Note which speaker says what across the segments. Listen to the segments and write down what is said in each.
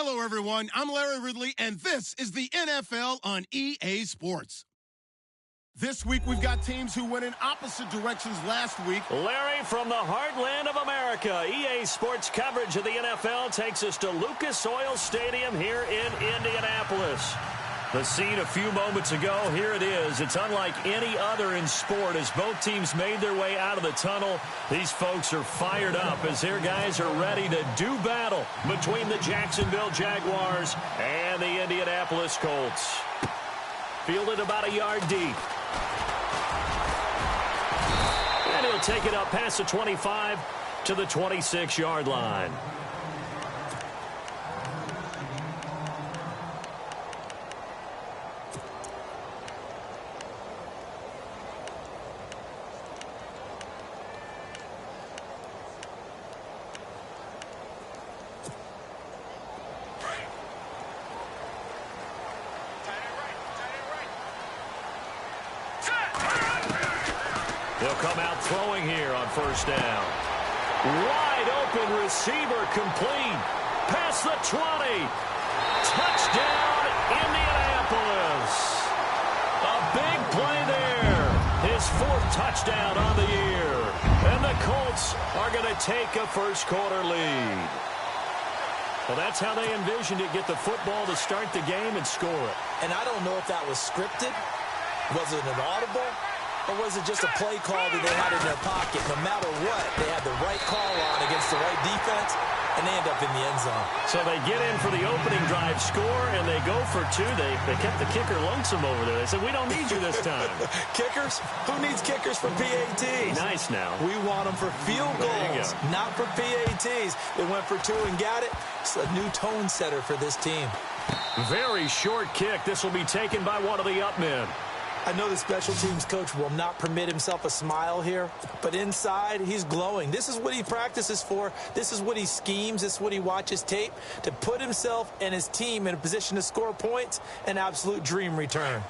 Speaker 1: Hello, everyone. I'm Larry Ridley, and this is the NFL on EA Sports. This week, we've got teams who went in opposite directions last week.
Speaker 2: Larry, from the heartland of America, EA Sports coverage of the NFL takes us to Lucas Oil Stadium here in Indianapolis. The scene a few moments ago, here it is. It's unlike any other in sport as both teams made their way out of the tunnel. These folks are fired up as their guys are ready to do battle between the Jacksonville Jaguars and the Indianapolis Colts. Fielded about a yard deep. And he'll take it up past the 25 to the 26-yard line. They'll come out throwing here on first down. Wide open receiver complete. Past the 20. Touchdown, Indianapolis. A big play there. His fourth touchdown on the year. And the Colts are going to take a first-quarter lead. Well, that's how they envisioned it. Get the football to start the game and score it.
Speaker 3: And I don't know if that was scripted. Was it an audible? Or was it just a play call that they had in their pocket? No matter what, they had the right call on against the right defense, and they end up in the end zone.
Speaker 2: So they get in for the opening drive score, and they go for two. They kept the kicker lonesome over there. They said, we don't need you this time.
Speaker 3: Kickers? Who needs kickers for PATs?
Speaker 2: Nice now.
Speaker 3: We want them for field goals, not for PATs. They went for two and got it. It's a new tone setter for this team.
Speaker 2: Very short kick. This will be taken by one of the up men.
Speaker 3: I know the special teams coach will not permit himself a smile here, but inside, he's glowing. This is what he practices for. This is what he schemes. This is what he watches tape to put himself and his team in a position to score points. An absolute dream return.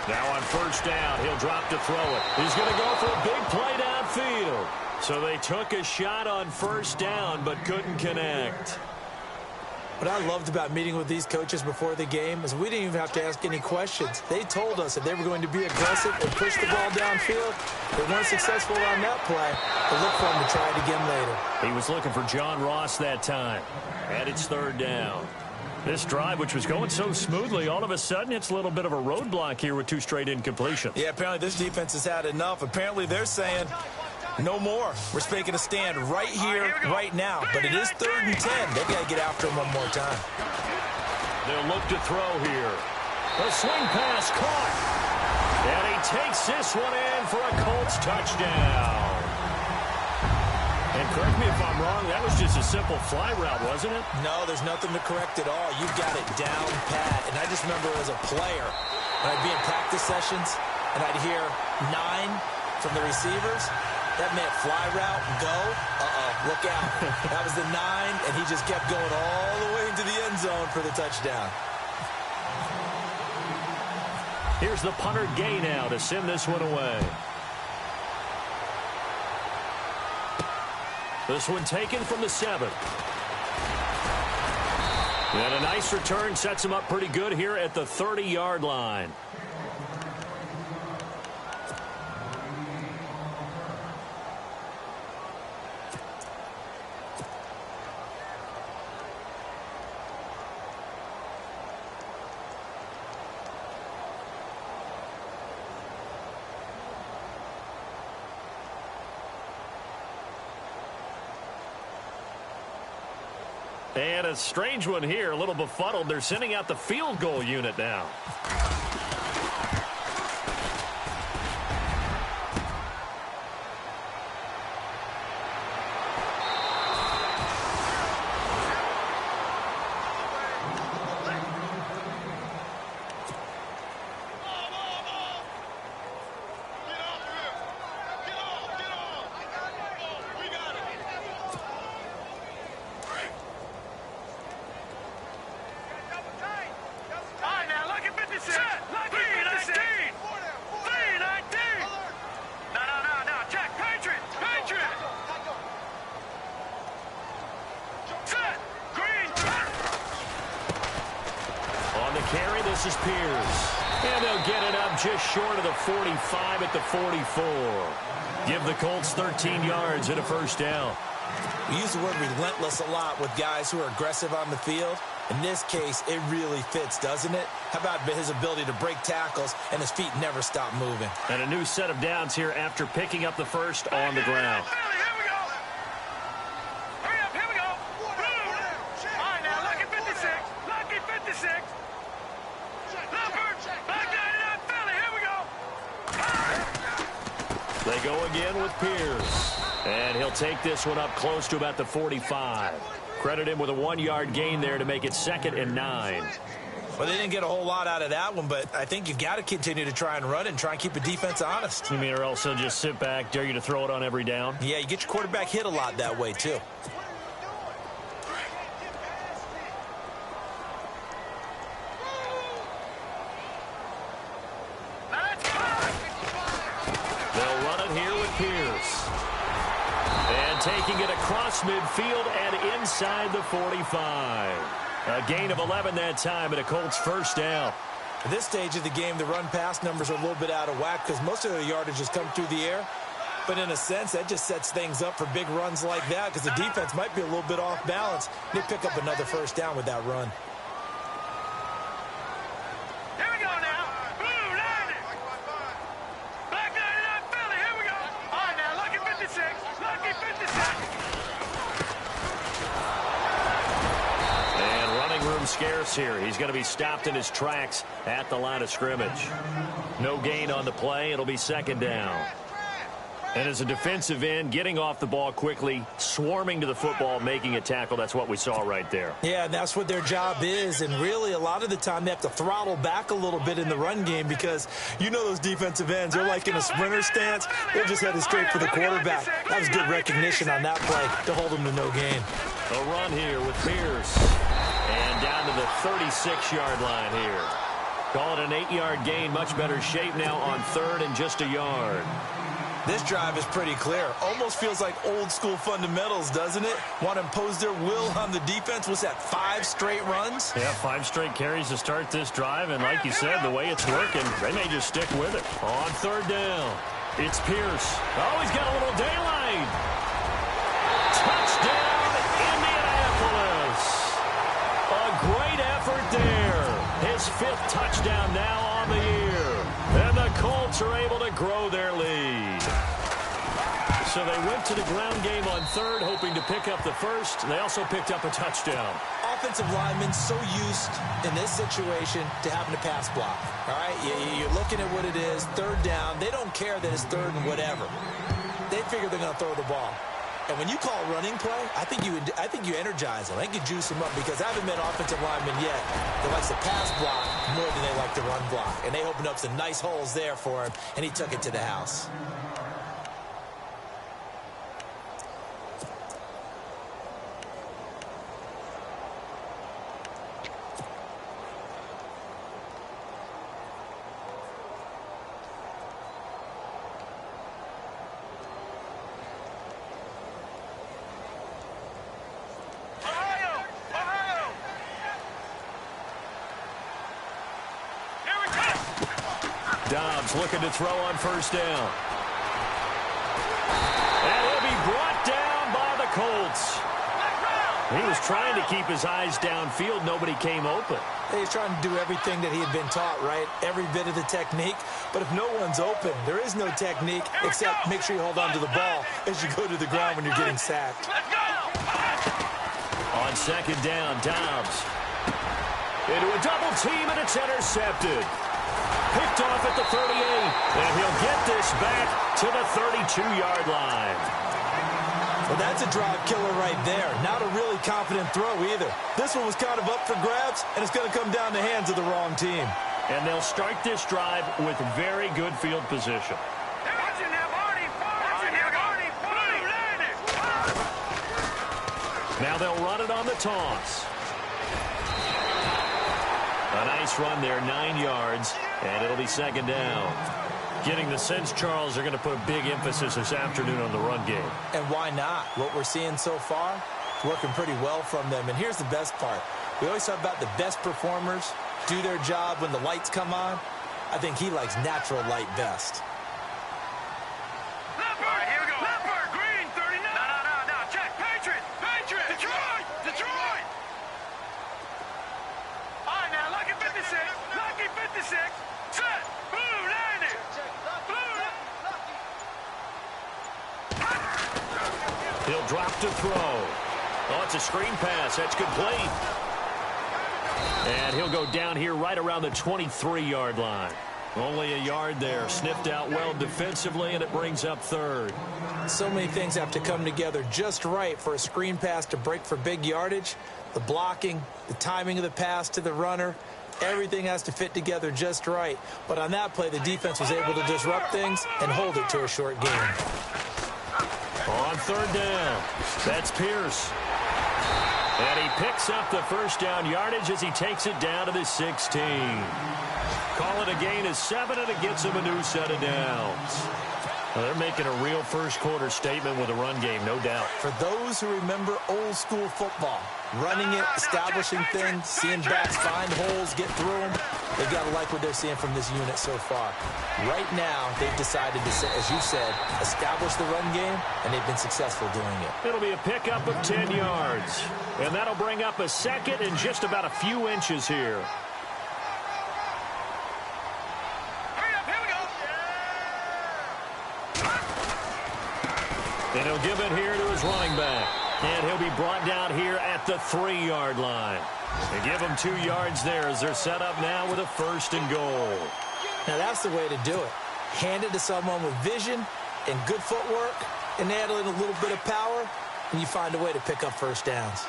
Speaker 2: Now on first down, he'll drop to throw it. He's going to go for a big play downfield. So they took a shot on first down, but couldn't connect.
Speaker 3: What I loved about meeting with these coaches before the game is we didn't even have to ask any questions. They told us that they were going to be aggressive and push the ball downfield. They weren't successful on that play, but look for them to try it again later.
Speaker 2: He was looking for John Ross that time. And it's third down. This drive, which was going so smoothly, all of a sudden it's a little bit of a roadblock here with two straight incompletions.
Speaker 3: Yeah, apparently this defense has had enough. Apparently they're saying no more. We're making a stand right here, right now. But it is 3rd and 10. They've got to get after him one more time.
Speaker 2: They'll look to throw here. A swing pass caught. And he takes this one in for a Colts touchdown. And correct me if I'm wrong, that was just a simple fly route, wasn't it?
Speaker 3: No, there's nothing to correct at all. You've got it down pat. And I just remember as a player, when I'd be in practice sessions, and I'd hear 9 from the receivers, that meant fly route, go, look out. That was the 9, and he just kept going all the way into the end zone for the touchdown.
Speaker 2: Here's the punter Gay now to send this one away. This one taken from the 7. And a nice return sets him up pretty good here at the 30-yard line. And a strange one here, a little befuddled. They're sending out the field goal unit now. carry. This is Pierce. And they'll get it up just short of the 45 at the 44. Give the Colts 13 yards and a first down.
Speaker 3: We use the word relentless a lot with guys who are aggressive on the field. In this case, it really fits, doesn't it? How about his ability to break tackles and his feet never stop moving?
Speaker 2: And a new set of downs here after picking up the first on the ground. They go again with Pierce. And he'll take this one up close to about the 45. Credit him with a 1-yard gain there to make it 2nd and 9.
Speaker 3: Well, they didn't get a whole lot out of that one, but I think you've got to continue to try and run and try and keep the defense honest.
Speaker 2: You mean or else he'll just sit back, dare you to throw it on every down?
Speaker 3: Yeah, you get your quarterback hit a lot that way, too.
Speaker 2: They'll run it here with Pierce. And taking it across midfield and inside the 45. A gain of 11 that time and a Colts first down.
Speaker 3: At this stage of the game, the run-pass numbers are a little bit out of whack because most of the yardage has come through the air. But in a sense, that just sets things up for big runs like that because the defense might be a little bit off balance. They pick up another first down with that run.
Speaker 2: Scarce here. He's going to be stopped in his tracks at the line of scrimmage. No gain on the play. It'll be 2nd down. And as a defensive end, getting off the ball quickly, swarming to the football, making a tackle, that's what we saw right there.
Speaker 3: Yeah, and that's what their job is. And really, a lot of the time, they have to throttle back a little bit in the run game because you know those defensive ends, they're like in a sprinter stance. They're just headed straight for the quarterback. That was good recognition on that play to hold them to no gain.
Speaker 2: A run here with Pierce. And down to the 36-yard line here. Call it an 8-yard gain. Much better shape now on 3rd and just a yard.
Speaker 3: This drive is pretty clear. Almost feels like old-school fundamentals, doesn't it? Want to impose their will on the defense. What's that, 5 straight runs?
Speaker 2: Yeah, 5 straight carries to start this drive. And like you said, the way it's working, they may just stick with it. On 3rd down, it's Pierce. Oh, he's got a little daylight. Touchdown, Indianapolis. A great effort there. His 5th touchdown now on the year. And the Colts are able to grow their lead. So they went to the ground game on 3rd, hoping to pick up the first. They also picked up a touchdown.
Speaker 3: Offensive linemen so used in this situation to having to pass block. All right, you're looking at what it is, 3rd down. They don't care that it's 3rd and whatever. They figure they're going to throw the ball. And when you call running play, I think you energize them. I think you juice them up because I haven't met offensive linemen yet that likes to pass block more than they like to run block. And they opened up some nice holes there for him, and he took it to the house.
Speaker 2: Dobbs looking to throw on 1st down. And he'll be brought down by the Colts. He was trying to keep his eyes downfield. Nobody came open.
Speaker 3: He's trying to do everything that he had been taught, right? Every bit of the technique. But if no one's open, there is no technique except make sure you hold on to the ball as you go to the ground when you're getting sacked.
Speaker 2: On 2nd down, Dobbs into a double team, and it's intercepted. Picked off at the 38, and he'll get this back to the 32-yard line.
Speaker 3: Well, that's a drive killer right there. Not a really confident throw either. This one was kind of up for grabs, and it's going to come down the hands of the wrong team.
Speaker 2: And they'll start this drive with very good field position. Now they'll run it on the toss. A nice run there, 9 yards, and it'll be 2nd down. Getting the sense, Charles, they're going to put a big emphasis this afternoon on the run game.
Speaker 3: And why not? What we're seeing so far, working pretty well from them. And here's the best part. We always talk about the best performers do their job when the lights come on. I think he likes natural light best.
Speaker 4: All right, here we go. Leopard, green, 39. No. Check. Patriots. Detroit. All right, now, lucky 56. Set. Blue, landing.
Speaker 2: He'll drop to throw. Oh, it's a screen pass. That's complete. And he'll go down here right around the 23-yard line. Only a yard there. Sniffed out well defensively, and it brings up third.
Speaker 3: So many things have to come together just right for a screen pass to break for big yardage. The blocking, the timing of the pass to the runner, everything has to fit together just right. But on that play, the defense was able to disrupt things and hold it to a short game.
Speaker 2: On third down, that's Pierce. And he picks up the first down yardage as he takes it down to the 16. Call it a gain of 7, and it gets him a new set of downs. Well, they're making a real first-quarter statement with a run game, no doubt.
Speaker 3: For those who remember old-school football, running it, establishing things, seeing backs find holes, get through them, they've got to like what they're seeing from this unit so far. Right now, they've decided to, as you said, establish the run game, and they've been successful doing it.
Speaker 2: It'll be a pickup of 10 yards. And that'll bring up a second and just about a few inches here. And he'll give it here to his running back. And he'll be brought down here at the 3-yard line. They give him 2 yards there as they're set up now with a 1st and goal.
Speaker 3: Now that's the way to do it. Hand it to someone with vision and good footwork, and add in a little bit of power, and you find a way to pick up first downs.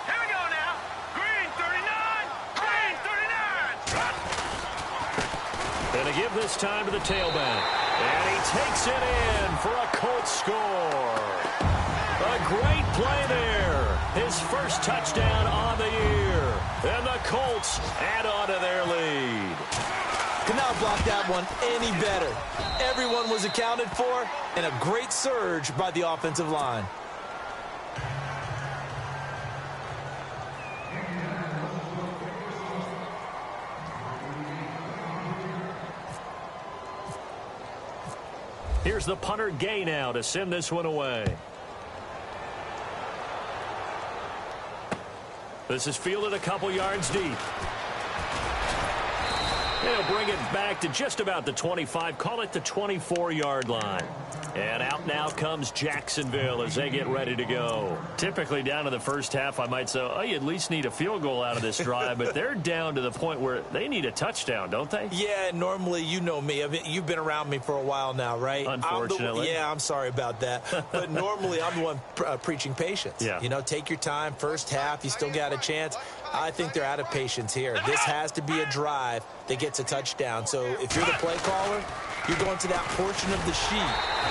Speaker 4: Here we go now. Green, 39.
Speaker 2: And to give this time to the tailback. And he takes it in for a Colts score. A great play there. His first touchdown on the year. And the Colts add on to their lead.
Speaker 3: Could not block that one any better. Everyone was accounted for, and a great surge by the offensive line.
Speaker 2: Here's the punter Gay now to send this one away. This is fielded a couple yards deep. They'll bring it back to just about the 25, call it the 24-yard line. And out now comes Jacksonville as they get ready to go. Typically down to the first half, I might say, oh, you at least need a field goal out of this drive, but they're down to the point where they need a touchdown, don't they?
Speaker 3: Yeah, normally, you know me. I mean, you've been around me for a while now, right?
Speaker 2: Unfortunately.
Speaker 3: I'm sorry about that. But normally, I'm the one preaching patience.
Speaker 2: Yeah.
Speaker 3: You know, take your time. First half, you still got a chance. I think they're out of patience here. This has to be a drive that gets a touchdown. So if you're the play caller, you're going to that portion of the sheet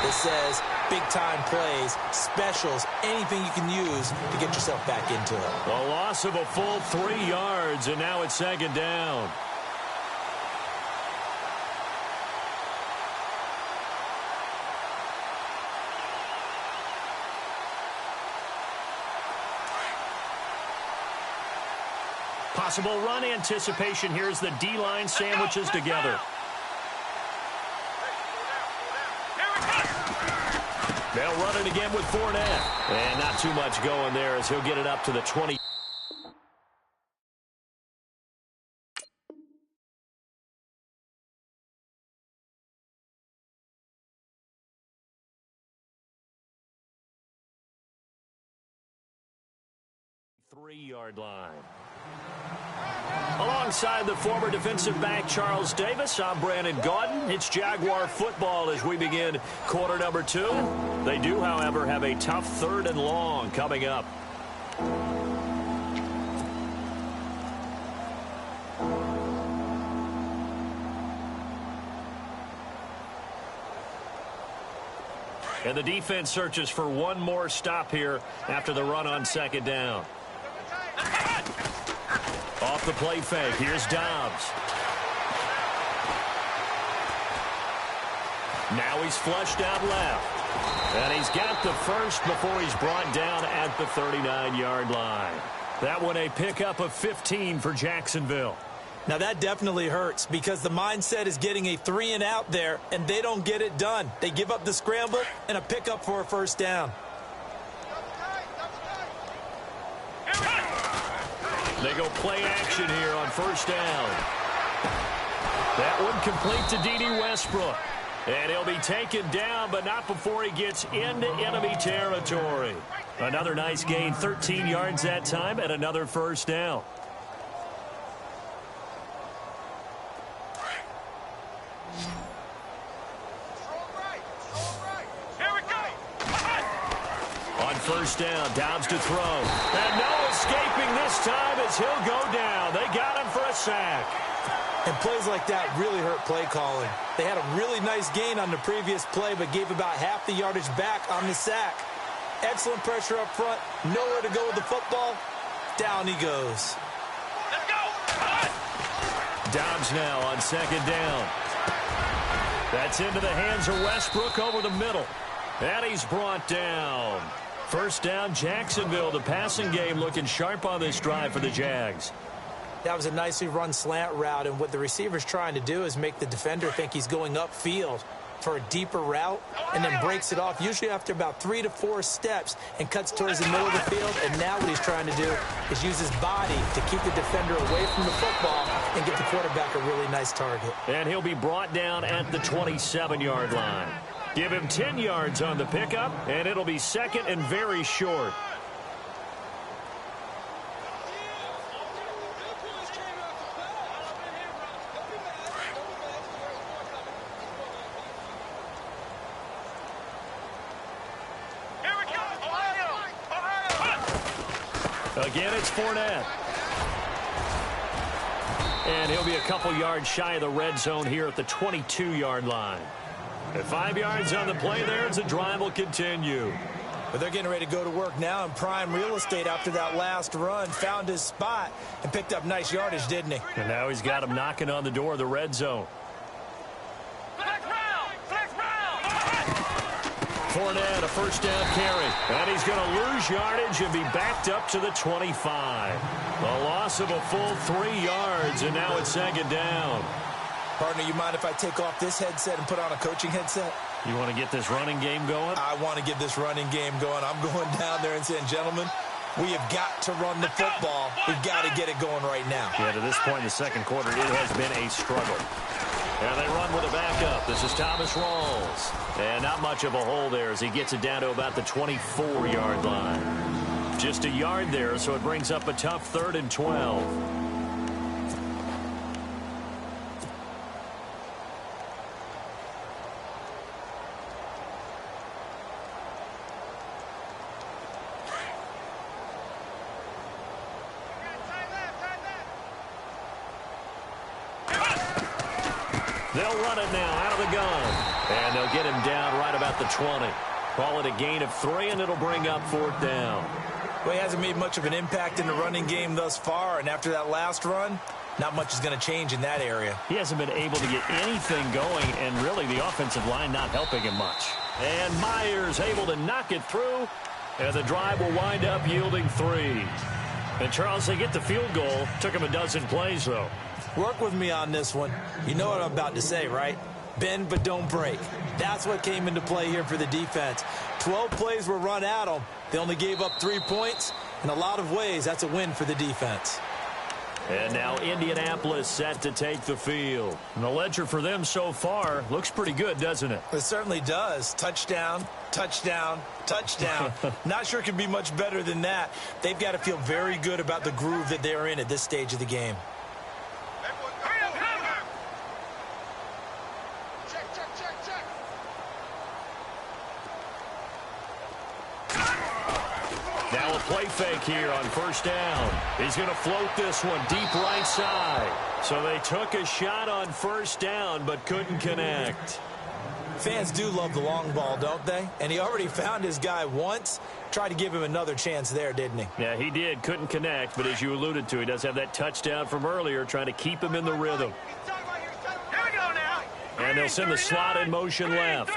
Speaker 3: that says big-time plays, specials, anything you can use to get yourself back into it.
Speaker 2: A loss of a full 3 yards, and now it's 2nd down. Possible run anticipation. Here's the D-line sandwiches together. They'll run it again with Fournette. And not too much going there as he'll get it up to the 20. Three-yard line. Alongside the former defensive back Charles Davis, I'm Brandon Gaudin. It's Jaguar football as we begin quarter number 2. They do, however, have a tough 3rd and long coming up. And the defense searches for one more stop here after the run on 2nd down. Off the play fake, here's Dobbs. Now he's flushed out left. And he's got the first before he's brought down at the 39-yard line. That one a pickup of 15 for Jacksonville.
Speaker 3: Now that definitely hurts because the mindset is getting a 3-and-out there, and they don't get it done. They give up the scramble and a pickup for a first down.
Speaker 2: They go play action here on first down. That one complete to D.D. Westbrook. And he'll be taken down, but not before he gets into enemy territory. Another nice gain, 13 yards that time, and another first down. On first down, Downs to throw. And no escaping this time as he'll go down. They got him for a sack.
Speaker 3: And plays like that really hurt play calling. They had a really nice gain on the previous play, but gave about half the yardage back on the sack. Excellent pressure up front. Nowhere to go with the football. Down he goes.
Speaker 4: Let's go.
Speaker 2: Downs now on second down. That's into the hands of Westbrook over the middle. And he's brought down. First down, Jacksonville. The passing game looking sharp on this drive for the Jags.
Speaker 3: That was a nicely run slant route, and what the receiver's trying to do is make the defender think he's going upfield for a deeper route, and then breaks it off, usually after about 3 to 4 steps, and cuts towards the middle of the field. And now what he's trying to do is use his body to keep the defender away from the football and get the quarterback a really nice target.
Speaker 2: And he'll be brought down at the 27-yard line. Give him 10 yards on the pickup, and it'll be second and very short. Again, it's Fournette. And he'll be a couple yards shy of the red zone here at the 22-yard line. At 5 yards on the play there as the drive will continue.
Speaker 3: But they're getting ready to go to work now in prime real estate after that last run. Found his spot and picked up nice yardage, didn't he?
Speaker 2: And now he's got him knocking on the door of the red zone. Fournette, a first down carry. And he's going to lose yardage and be backed up to the 25. A loss of a full 3 yards, and now it's second down.
Speaker 3: Partner, you mind if I take off this headset and put on a coaching headset?
Speaker 2: You want to get this running game going?
Speaker 3: I want to get this running game going. I'm going down there and saying, gentlemen, we have got to run the football. We've got to get it going right now.
Speaker 2: Yeah, to this point in the second quarter, it has been a struggle. And they run with a backup. This is Thomas Rawls. And not much of a hole there as he gets it down to about the 24-yard line. Just a yard there, so it brings up a tough 3rd and 12. They'll run it now out of the gun. And they'll get him down right about the 20. Call it a gain of 3, and it'll bring up 4th down.
Speaker 3: Well, he hasn't made much of an impact in the running game thus far, and after that last run, not much is going to change in that area.
Speaker 2: He hasn't been able to get anything going, and really the offensive line not helping him much. And Myers able to knock it through, and the drive will wind up yielding 3. And, Charles, they get the field goal. Took him a dozen plays, though.
Speaker 3: Work with me on this one. You know what I'm about to say, right? Bend but don't break. That's what came into play here for the defense. 12 plays were run at them. They only gave up 3 points. In a lot of ways, that's a win for the defense.
Speaker 2: And now Indianapolis set to take the field. And the ledger for them so far looks pretty good, doesn't it?
Speaker 3: It certainly does. Touchdown, touchdown, touchdown. Not sure it could be much better than that. They've got to feel very good about the groove that they're in at this stage of the game.
Speaker 2: Now a play fake here on first down. He's going to float this one deep right side. So they took a shot on first down but couldn't connect.
Speaker 3: Fans do love the long ball, don't they? And he already found his guy once. Tried to give him another chance there, didn't he?
Speaker 2: Yeah, he did. Couldn't connect, but as you alluded to, he does have that touchdown from earlier, trying to keep him in the rhythm.
Speaker 4: Here we go now.
Speaker 2: And they'll send the slot in motion left.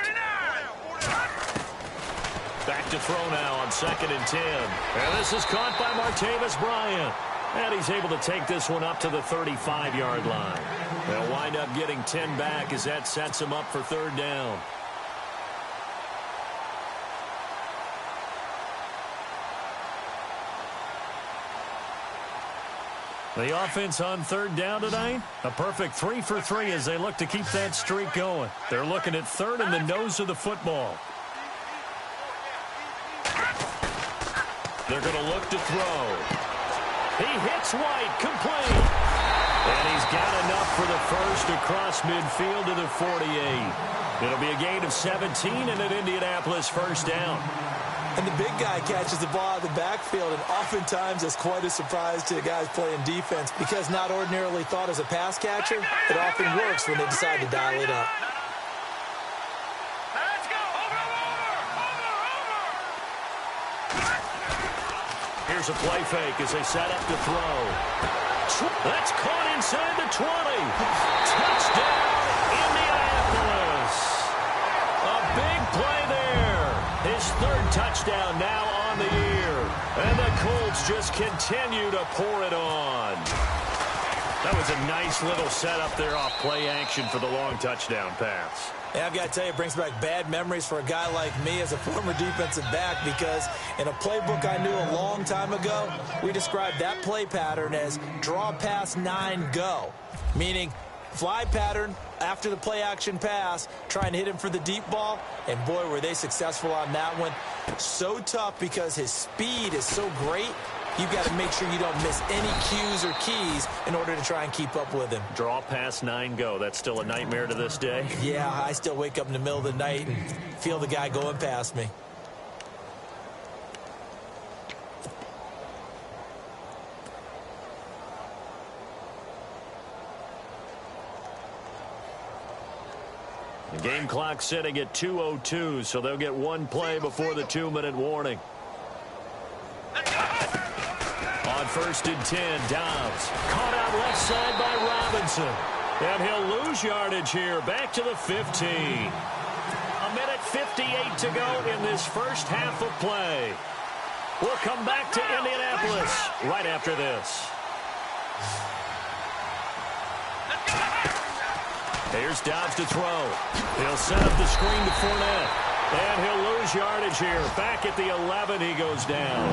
Speaker 2: Back to throw now on 2nd and 10. And this is caught by Martavis Bryant. And he's able to take this one up to the 35-yard line. They'll wind up getting 10 back as that sets him up for 3rd down. The offense on 3rd down tonight, a perfect 3 for 3 as they look to keep that streak going. They're looking at 3rd and the nose of the football. They're going to look to throw. He hits White, complete. And he's got enough for the first across midfield to the 48. It'll be a gain of 17 and an Indianapolis 1st down.
Speaker 3: And the big guy catches the ball out of the backfield, and oftentimes it's quite a surprise to the guys playing defense because not ordinarily thought as a pass catcher, it often works when they decide to dial it up.
Speaker 4: Let's go. Over.
Speaker 2: Here's a play fake as they set up to throw. That's caught inside the 20. Touchdown, Indianapolis. A big play there. His 3rd touchdown now on the year. And the Colts just continue to pour it on. That was a nice little setup there off play action for the long touchdown pass.
Speaker 3: And I've got to tell you, it brings back bad memories for a guy like me as a former defensive back because in a playbook I knew a long time ago, we described that play pattern as draw pass 9 go, meaning fly pattern after the play action pass, trying to hit him for the deep ball, and boy, were they successful on that one. So tough because his speed is so great, you've got to make sure you don't miss any cues or keys in order to try and keep up with him.
Speaker 2: Draw pass 9 go. That's still a nightmare to this day.
Speaker 3: Yeah, I still wake up in the middle of the night and feel the guy going past me.
Speaker 2: The game clock sitting at 2:02, so they'll get 1 play before the 2-minute warning. On 1st and 10, Dobbs caught out left side by Robinson. And he'll lose yardage here, back to the 15. 1:58 to go in this first half of play. We'll come back to Indianapolis right after this. Here's Dobbs to throw. He'll set up the screen to Fournette. And he'll lose yardage here. Back at the 11, he goes down.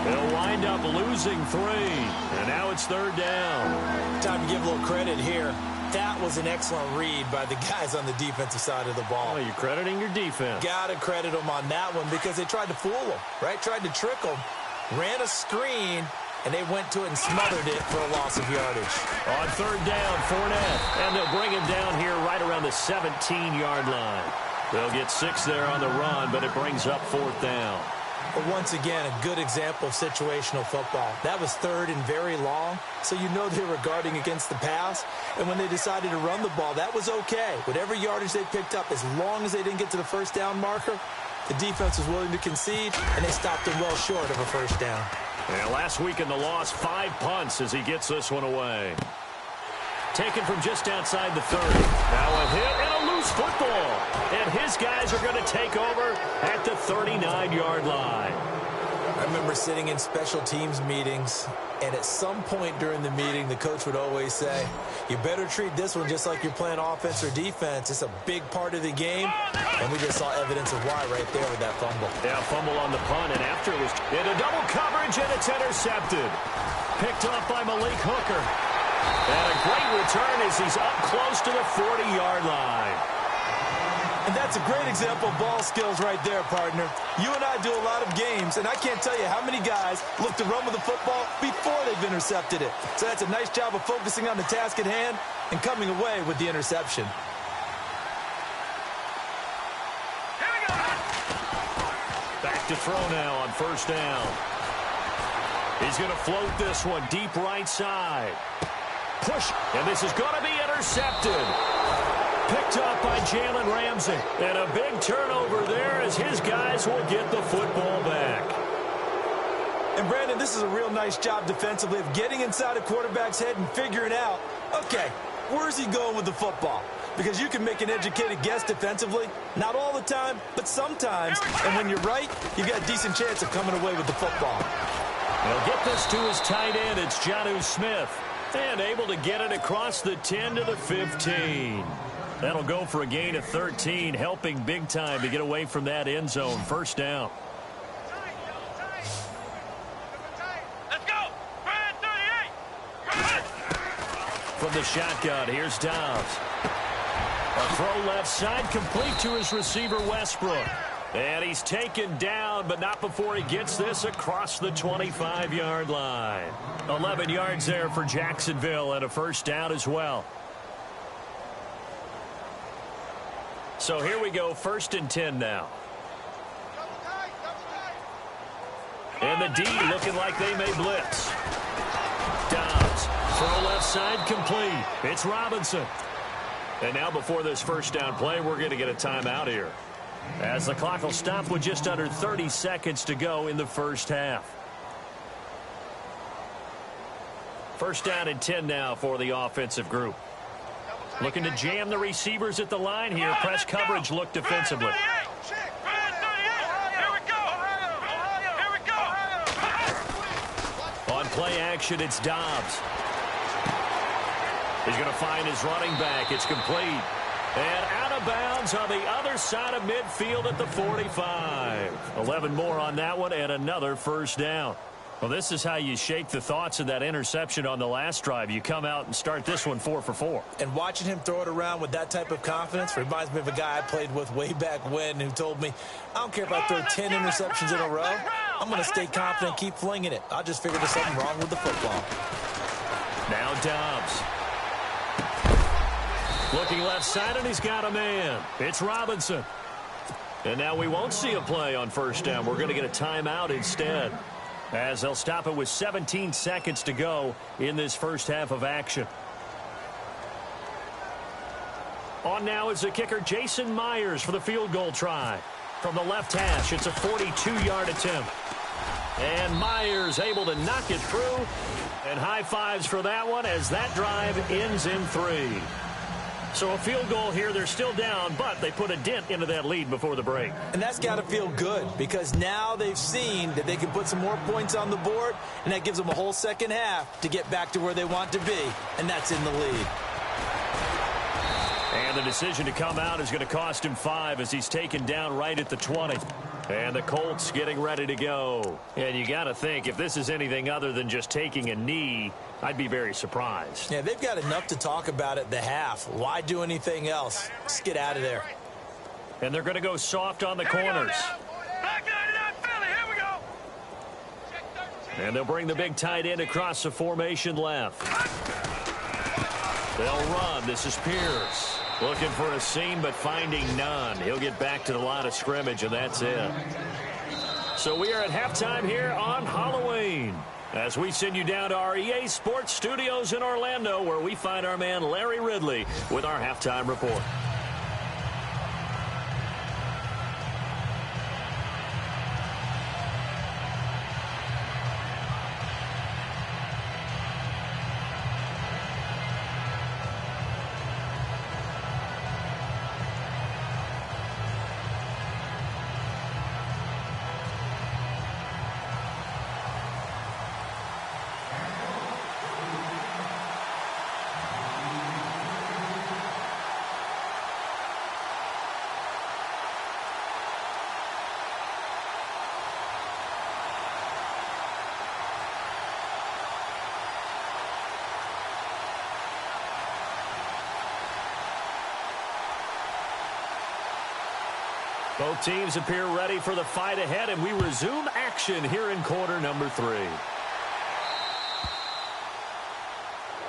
Speaker 2: He'll wind up losing 3. And now it's 3rd down.
Speaker 3: Time to give a little credit here. That was an excellent read by the guys on the defensive side of the ball.
Speaker 2: Oh, you're crediting your defense.
Speaker 3: Got to credit them on that one because they tried to fool them, right? Tried to trick them. Ran a screen, and they went to it and smothered it for a loss of yardage.
Speaker 2: On 3rd down, Fournette. And they'll bring him down here right around the 17-yard line. They'll get 6 there on the run, but it brings up 4th down.
Speaker 3: But once again, a good example of situational football. That was 3rd and very long, so you know they were guarding against the pass. And when they decided to run the ball, that was okay. Whatever yardage they picked up, as long as they didn't get to the 1st down marker, the defense was willing to concede, and they stopped them well short of a 1st down.
Speaker 2: And last week in the loss, 5 punts as he gets this one away. Taken from just outside the 30. Now a hit and a loose football. And his guys are going to take over at the 39-yard line.
Speaker 3: I remember sitting in special teams meetings, and at some point during the meeting, the coach would always say, you better treat this one just like you're playing offense or defense. It's a big part of the game, and we just saw evidence of why right there with that fumble.
Speaker 2: Yeah, fumble on the punt, and after it was into double coverage, and it's intercepted. Picked off by Malik Hooker. And a great return as he's up close to the 40-yard line.
Speaker 3: And that's a great example of ball skills right there, partner. You and I do a lot of games, and I can't tell you how many guys look to run with the football before they've intercepted it. So that's a nice job of focusing on the task at hand and coming away with the interception.
Speaker 2: Back to throw now on 1st down. He's going to float this one deep right side. Push, and this is going to be intercepted. Picked up by Jalen Ramsey. And a big turnover there as his guys will get the football back.
Speaker 3: And, Brandon, this is a real nice job defensively of getting inside a quarterback's head and figuring out, okay, where's he going with the football? because you can make an educated guess defensively. Not all the time, but sometimes. And when you're right, you've got a decent chance of coming away with the football.
Speaker 2: He'll get this to his tight end. It's Jonnu Smith. And able to get it across the 10 to the 15. That'll go for a gain of 13, helping big time to get away from that end zone. First down.
Speaker 4: Let's go. 38.
Speaker 2: From the shotgun, here's Dobbs. A throw left side, complete to his receiver, Westbrook. And he's taken down, but not before he gets this across the 25-yard line. 11 yards there for Jacksonville and a first down as well. So here we go, 1st and 10 now. And the D looking like they may blitz. Dobbs, throw left side, complete. It's Robinson. And now before this first down play, we're going to get a timeout here, as the clock will stop with just under 30 seconds to go in the first half. First down and 10 now for the offensive group. Looking to jam the receivers at the line here. Press coverage look defensively. On play action, it's Dobbs. He's going to find his running back. It's complete. And out of bounds on the other side of midfield at the 45. 11 more on that one and another first down. Well, this is how you shake the thoughts of that interception on the last drive. You come out and start this one 4 for 4.
Speaker 3: And watching him throw it around with that type of confidence reminds me of a guy I played with way back when who told me, I don't care if I throw 10 interceptions in a row. I'm going to stay confident and keep flinging it. I just figured there's something wrong with the football.
Speaker 2: Now Dobbs. Looking left side, and he's got a man. It's Robinson. And now we won't see a play on first down. We're going to get a timeout instead, as they'll stop it with 17 seconds to go in this first half of action. On now is the kicker, Jason Myers, for the field goal try. From the left hash, it's a 42-yard attempt. And Myers able to knock it through. And high fives for that one as that drive ends in 3. So a field goal here. They're still down, but they put a dent into that lead before the break.
Speaker 3: And that's got to feel good, because now they've seen that they can put some more points on the board, and that gives them a whole second half to get back to where they want to be, and that's in the lead.
Speaker 2: And the decision to come out is going to cost him 5 as he's taken down right at the 20. And the Colts getting ready to go. And you got to think, if this is anything other than just taking a knee, I'd be very surprised.
Speaker 3: Yeah, they've got enough to talk about at the half. Why do anything else? Just get out of there.
Speaker 2: And they're going to go soft on the corners. And they'll bring the big tight end across the formation left. They'll run. This is Pierce. Looking for a seam, but finding none. He'll get back to the line of scrimmage, and that's it. So we are at halftime here on Halloween, as we send you down to our EA Sports Studios in Orlando, where we find our man Larry Ridley with our halftime report. Both teams appear ready for the fight ahead, and we resume action here in quarter number 3.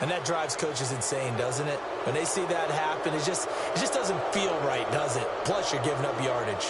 Speaker 3: And that drives coaches insane, doesn't it? When they see that happen, it just doesn't feel right, does it? Plus, you're giving up yardage.